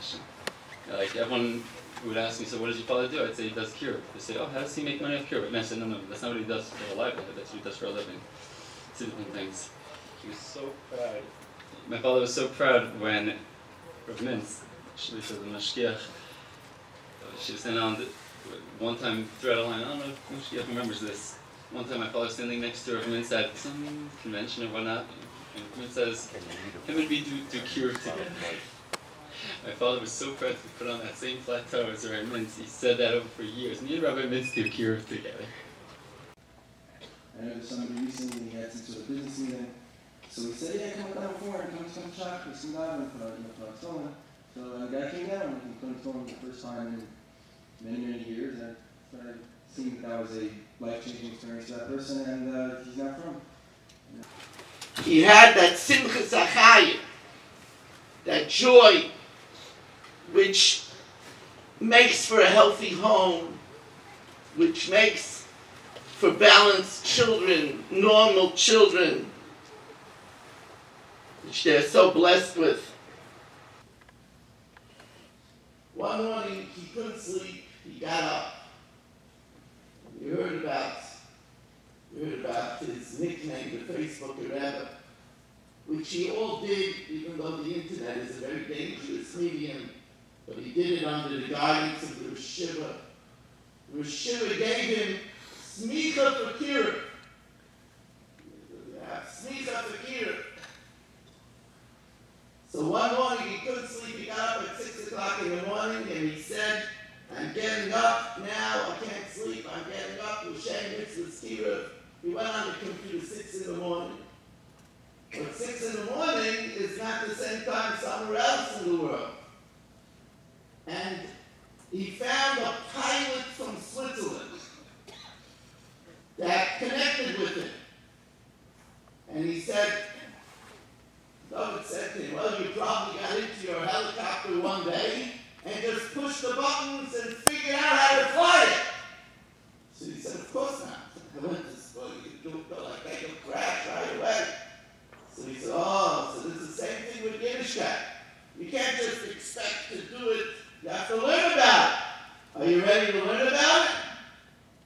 question. Like everyone would ask me, so what does your father do? I'd say he does kiruv. They say, oh, how does he make money off kiruv? And I said, no, that's not what he does for a livelihood. That's what he does for a living. Two different things. He was so proud. My father was so proud when Reuven, she was the mashgiach. She was sitting on one time throughout a line. I don't know if mashgiach remembers this. One time my father was standing next to Reuven at some convention or whatnot, and Reuven says, him and me do kiruv together. My father was so proud to put on that same plateau as Reuven. He said that over for years. Me and Rabbi do kiruv together. I know somebody recently had some sort of business meeting, so we said, yeah, come down before and come shop with some guy and put on stolen. So the guy came down and he put on stolen the first time in many years, and I started seeing that was a life-changing experience for that person, and he's not from. He had that simchas Chaya, that joy which makes for a healthy home, which makes for balanced children, normal children, which they're so blessed with. One morning he couldn't sleep, he got up. We heard about his nickname, the Facebook Rabbi, which he all did, even though the internet is a very dangerous medium, but he did it under the guidance of the Rishiva. The Rishiva gave him smicha for kiruv. Smicha for kiruv. So one morning he couldn't sleep, he got up at 6 o'clock in the morning and he said, I'm getting up now, I can't sleep, I'm getting up, Moshe mitzvah's kiruv. He went on the computer 6 in the morning. But 6 in the morning is not the same time somewhere else in the world. And he found a pilot from Switzerland that connected with him. And he said, Dovid said to him, well, you probably got into your helicopter one day and just pushed the buttons and figured out how to fly it. So he said, of course not. I went to school, you do it like make him crash right away. So he said, oh, so this is the same thing with Yiddishkeit. You can't just expect to do it, you have to learn about it. Are you ready to learn about it?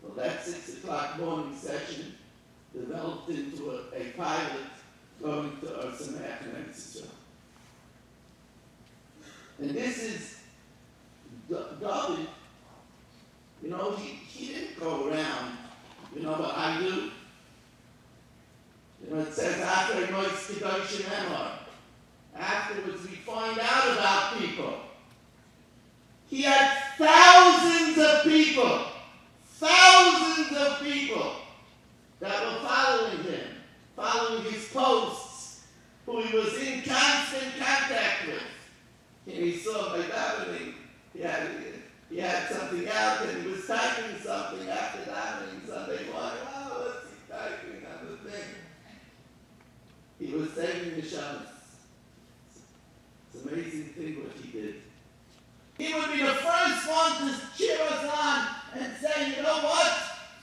Well, that 6 o'clock morning session developed into a pilot going to Samach and Israel. And this is Dovid. You know, he didn't go around, you know what I do? You know, it says after Weiss afterwards we find out about people. He had thousands of people that were following him, following his posts, who he was in constant contact with. And he saw by davening, he had something out and he was typing something after davening Sunday morning. Oh, what's he typing on the thing? He was saving neshamas. It's an amazing thing what he did. He would be the first one to cheer us on and say, you know what?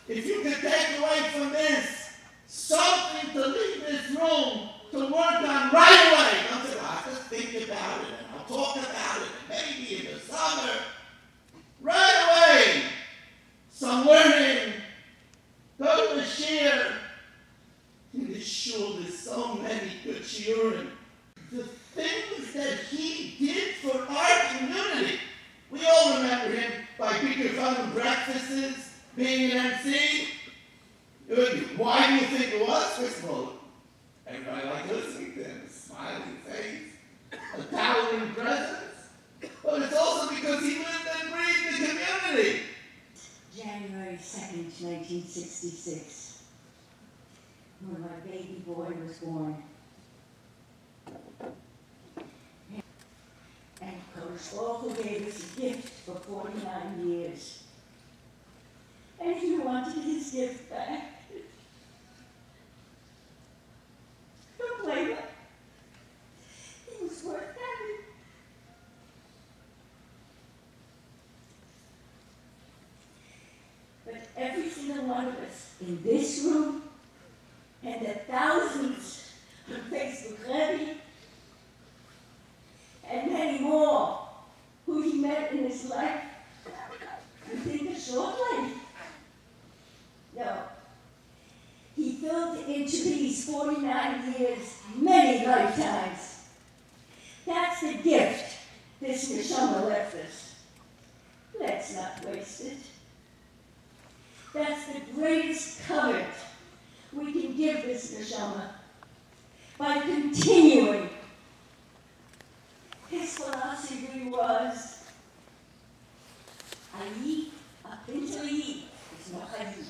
If you could take away from this something to leave this room to work on right away. I'll say, well, I'll just think about it and I'll talk about it and maybe in the summer. Right away. Some learning. Go to the shiur. In this shul, there's so many good shiurim. The things that he did for our community. We all remember him by bigger fun breakfasts, being an MC. Why do you think it was? First of all, everybody liked listening to him, a smiling face, a towering presence. But it's also because he lived and breathed the community. January 2nd, 1966, when my baby boy was born. And Hakadosh Baruch Hu gave us a gift for 49 years. And he wanted his gift back. Don't blame him. He was worth having. But every single one of us in this room and the thousands on Facebook Rabbi and many more his life? You think a short life? No. He filled into these 49 years many lifetimes. That's the gift this neshama left us. Let's not waste it. That's the greatest covenant we can give this neshama by continuing. His philosophy was, Ayi apintayi is nochayi.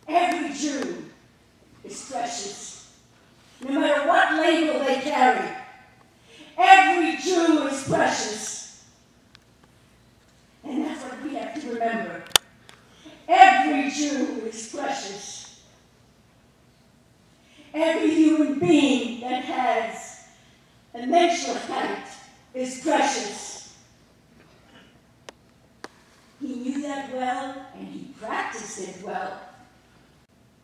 Every Jew is precious, no matter what label they carry. Every Jew is precious. And that's what we have to remember. Every Jew is precious. Every human being that has a menschlichkeit is precious. He knew that well, and he practiced it well.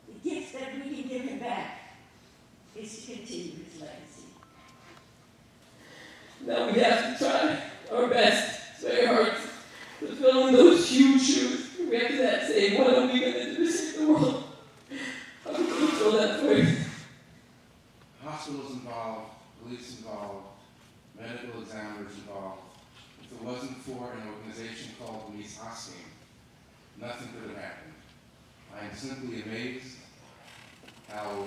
The gift that we can give him back is to continue his legacy. Now we have to try our best, it's very hard, to fill in those huge shoes. We have to say, what are we going to do to save the world? How can we fill that void? Hospitals involved, police involved, medical examiners involved. If it wasn't for an organization called Weiss, nothing could have happened. I am simply amazed how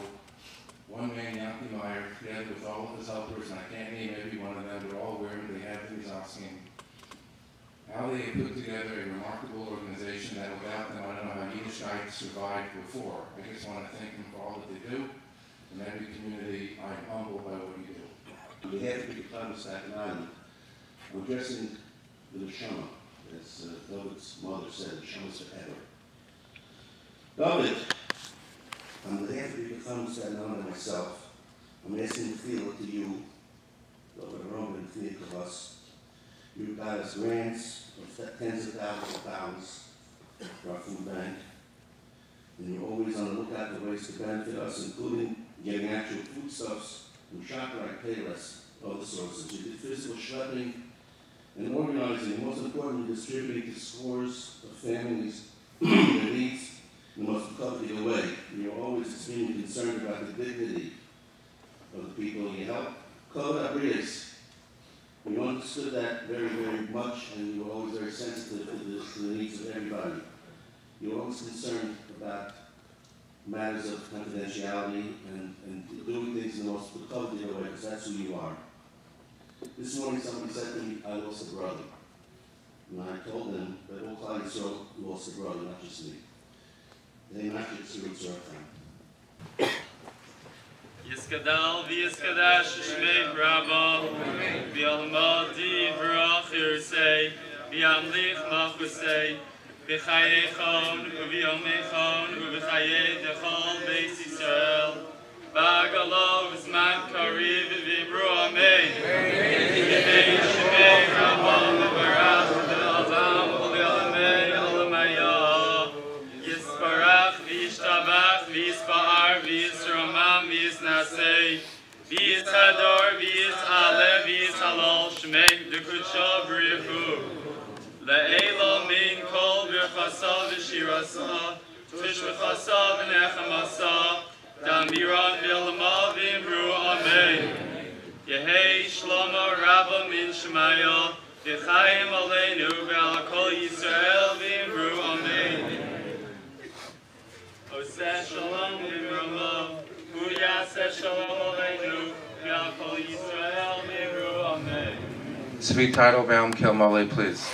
one man, Yaakov, Meir, together with all of his helpers, and I can't name every one of them, they're all wearing, they have these asking, how they have put together a remarkable organization that without them, I don't know how Yiddish guys survived before. I just want to thank them for all that they do. In every community, I am humbled by what you do. On behalf of the people of Staten Island, I'm addressing the neshama, as Dovid's mother said, neshama's forever. Dovid, on behalf of the people of Staten Island and myself, I'm asking to feel to you, Dovid Reuven, feel to us. You got us grants of tens of thousands of pounds for our food bank, and you're always on the lookout for ways to benefit us, including getting actual foodstuffs from ShopRite, Payless, other sources. You did physical schlepping and organizing, and most importantly, distributing to scores of families their needs in the most coveted way. You're always extremely concerned about the dignity of the people you help. Kol Abrius. You understood that very, very much, and you were always very sensitive to the needs of everybody. You were always concerned about matters of confidentiality and doing things in the most coveted way, because that's who you are. This morning somebody said to me, I lost a brother. And I told them that all Chaya lost a brother, not just me. They matched it to each other. Yiskadal v'yiskadash shmei Rabbi v'yalmadi v'rach yirsei v'yamlich machusei v'chayechon u'v'yomechon u'v'chayei dechol beis Yisrael v'agalo v'zman kariv v'imru amen v'yimei shmei Rabbi v'barach v'alzam v'yalmei alamaya yisparach v'yishtabach v'yispa'ar v'yisramam v'yisnasei v'yishador v'yishale v'yishalol shmei d'kudsha b'richu le'elo min kol v'chasa v'shirasa v'shv'chasa v'nechamasa d'amiran v'ilma v'imru amen Yehei shlomo rabba min shemaya v'chayim aleinu v'al kol Yisrael v'imru amen Oseh shalom v'imrama Hu yaseh shalom aleinu v'al kol Yisrael v'imru amen Sweet title, Baum Kilmale, please.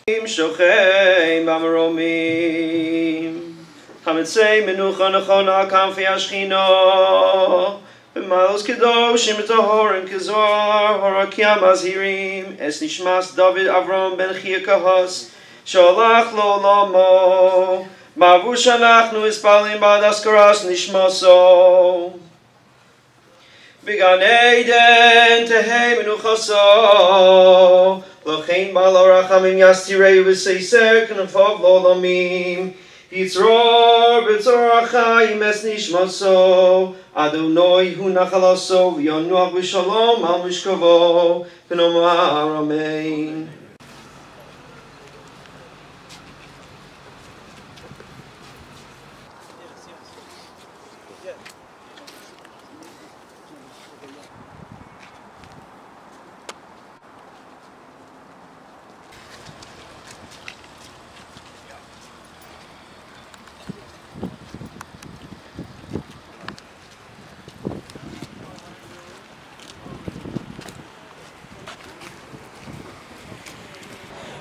Shochei Mamaromim Hamitzei Menucha Nechona Kamfi Ashchino B'malos Kedoshim Tahor and Kizor Horakiam Azhirim Es Nishmas David Avram Ben Chia Kahos Sholach Lo Lomo Mavu Shanachnu Ispalim Bad Askaras Nishmaso B'gan Eden Tehei Menuchaso L'chein ba'al rachamim yastirei v'seiser k'nefov lo lamim Yitzror b'tzor achayim es nishmaso Adonai hu nachalaso v'yonuach b'shalom al mishkavo v'nomar amen.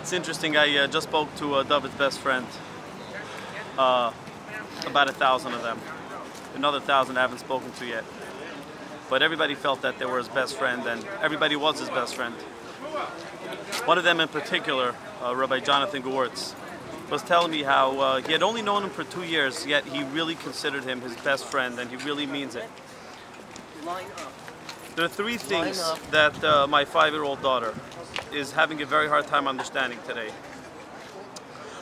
It's interesting, I just spoke to Dovid's best friend, about 1,000 of them. Another 1,000 I haven't spoken to yet. But everybody felt that they were his best friend, and everybody was his best friend. One of them in particular, Rabbi Jonathan Gewurtz, was telling me how he had only known him for 2 years, yet he really considered him his best friend, and he really means it. There are 3 things that my 5-year-old daughter is having a very hard time understanding today.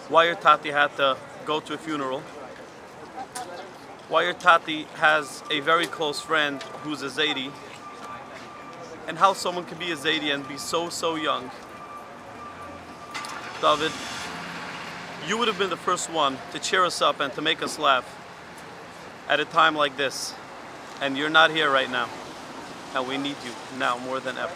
Why your tati had to go to a funeral, why your tati has a very close friend who's a Zaidi, and how someone can be a Zaidi and be so young. Dovid, you would have been the first one to cheer us up and to make us laugh at a time like this, and you're not here right now, and we need you now more than ever.